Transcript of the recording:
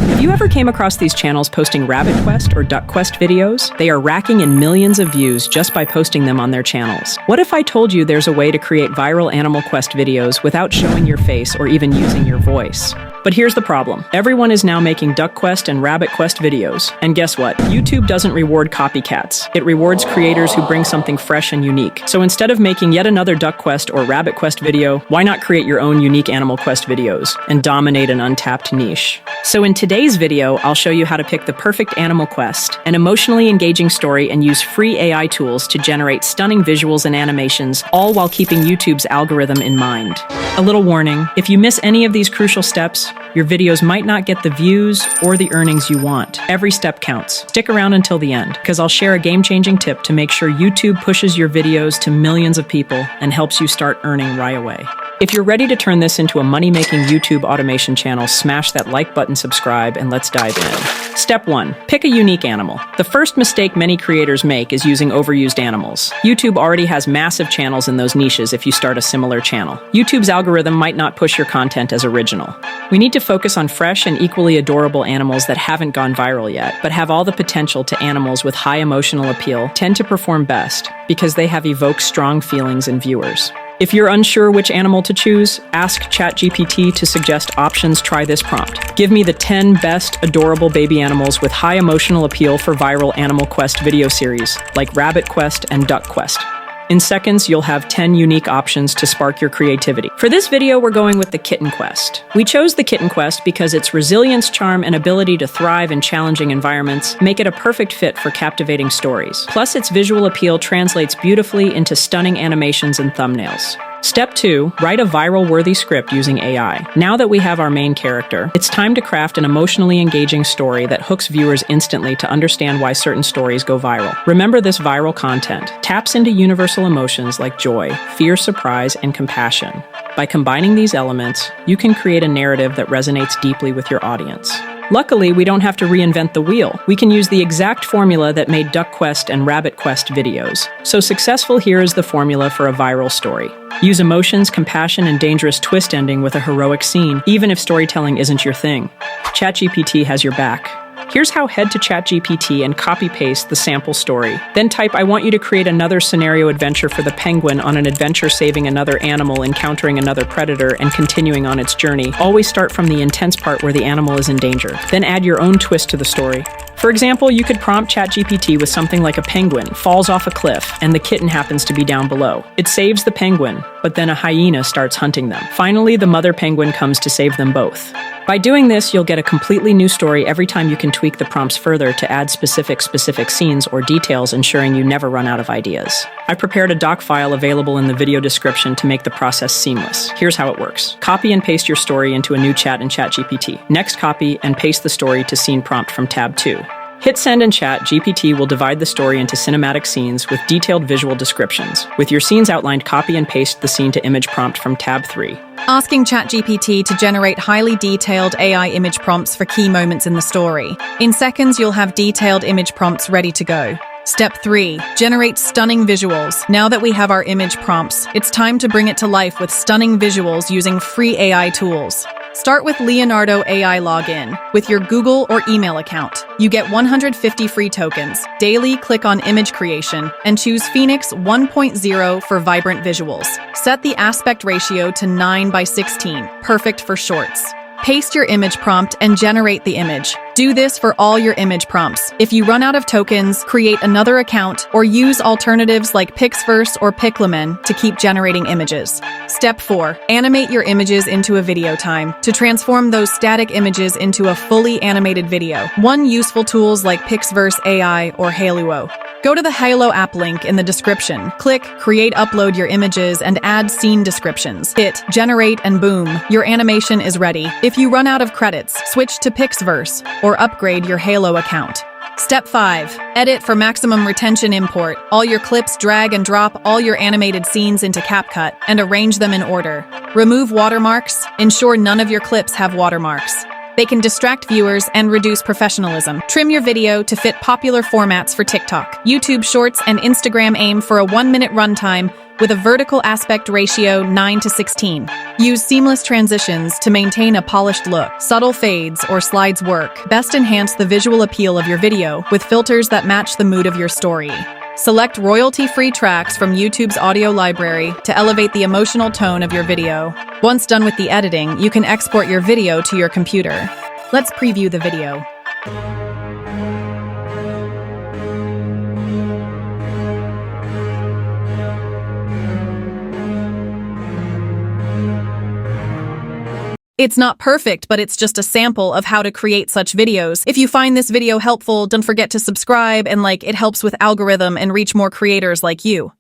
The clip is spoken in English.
Have you ever came across these channels posting Rabbit Quest or Duck Quest videos? They are racking in millions of views just by posting them on their channels. What if I told you there's a way to create viral Animal Quest videos without showing your face or even using your voice? But here's the problem. Everyone is now making Duck Quest and Rabbit Quest videos. And guess what? YouTube doesn't reward copycats. It rewards creators who bring something fresh and unique. So instead of making yet another Duck Quest or Rabbit Quest video, why not create your own unique Animal Quest videos and dominate an untapped niche? So in today's video, I'll show you how to pick the perfect Animal Quest, an emotionally engaging story, and use free AI tools to generate stunning visuals and animations, all while keeping YouTube's algorithm in mind. A little warning, if you miss any of these crucial steps, your videos might not get the views or the earnings you want. Every step counts. Stick around until the end, because I'll share a game-changing tip to make sure YouTube pushes your videos to millions of people and helps you start earning right away. If you're ready to turn this into a money-making YouTube automation channel, smash that like button, subscribe, and let's dive in. Step 1. Pick a unique animal. The first mistake many creators make is using overused animals. YouTube already has massive channels in those niches if you start a similar channel. YouTube's algorithm might not push your content as original. We need to focus on fresh and equally adorable animals that haven't gone viral yet, but have all the potential to. Animals with high emotional appeal tend to perform best because they have evoked strong feelings in viewers. If you're unsure which animal to choose, ask ChatGPT to suggest options. Try this prompt. Give me the 10 best adorable baby animals with high emotional appeal for viral Animal Quest video series, like Rabbit Quest and Duck Quest. In seconds, you'll have 10 unique options to spark your creativity. For this video, we're going with the Kitten Quest. We chose the Kitten Quest because its resilience, charm, and ability to thrive in challenging environments make it a perfect fit for captivating stories. Plus, its visual appeal translates beautifully into stunning animations and thumbnails. Step 2. Write a viral-worthy script using AI. Now that we have our main character, it's time to craft an emotionally engaging story that hooks viewers instantly to understand why certain stories go viral. Remember, this viral content taps into universal emotions like joy, fear, surprise, and compassion. By combining these elements, you can create a narrative that resonates deeply with your audience. Luckily, we don't have to reinvent the wheel. We can use the exact formula that made Duck Quest and Rabbit Quest videos. So successful here is the formula for a viral story. Use emotions, compassion, and dangerous twist ending with a heroic scene, even if storytelling isn't your thing. ChatGPT has your back. Here's how. Head to ChatGPT and copy-paste the sample story. Then type, I want you to create another scenario adventure for the penguin on an adventure saving another animal, encountering another predator, and continuing on its journey. Always start from the intense part where the animal is in danger. Then add your own twist to the story. For example, you could prompt ChatGPT with something like a penguin falls off a cliff and the kitten happens to be down below. It saves the penguin, but then a hyena starts hunting them. Finally, the mother penguin comes to save them both. By doing this, you'll get a completely new story every time. You can tweak the prompts further to add specific scenes or details, ensuring you never run out of ideas. I've prepared a doc file available in the video description to make the process seamless. Here's how it works. Copy and paste your story into a new chat in ChatGPT. Next, copy and paste the story to scene prompt from tab 2. Hit send and GPT will divide the story into cinematic scenes with detailed visual descriptions. With your scenes outlined, copy and paste the scene to image prompt from tab 3. Asking ChatGPT to generate highly detailed AI image prompts for key moments in the story. In seconds, you'll have detailed image prompts ready to go. Step 3. Generate stunning visuals. Now that we have our image prompts, it's time to bring it to life with stunning visuals using free AI tools. Start with Leonardo AI Login. With your Google or email account, you get 150 free tokens. Daily, click on Image Creation and choose Phoenix 1.0 for vibrant visuals. Set the aspect ratio to 9:16, perfect for shorts. Paste your image prompt and generate the image. Do this for all your image prompts. If you run out of tokens, create another account or use alternatives like Pixverse or Piclumen to keep generating images. Step 4. Animate your images into a video time. To transform those static images into a fully animated video, one useful tools like Pixverse AI or Haluo. Go to the Halo app link in the description. Click Create, upload your images, and add scene descriptions. Hit Generate and boom, your animation is ready. If you run out of credits, switch to Pixverse or upgrade your Halo account. Step 5. Edit for maximum retention. Import all your clips, drag and drop all your animated scenes into CapCut, and arrange them in order. Remove watermarks. Ensure none of your clips have watermarks. They can distract viewers and reduce professionalism. Trim your video to fit popular formats for TikTok, YouTube Shorts, and Instagram. Aim for a 1-minute runtime with a vertical aspect ratio 9:16. Use seamless transitions to maintain a polished look. Subtle fades or slides work. Best enhance the visual appeal of your video with filters that match the mood of your story. Select royalty-free tracks from YouTube's audio library to elevate the emotional tone of your video. Once done with the editing, you can export your video to your computer. Let's preview the video. It's not perfect, but it's just a sample of how to create such videos. If you find this video helpful, don't forget to subscribe and like it helps with algorithm and reach more creators like you.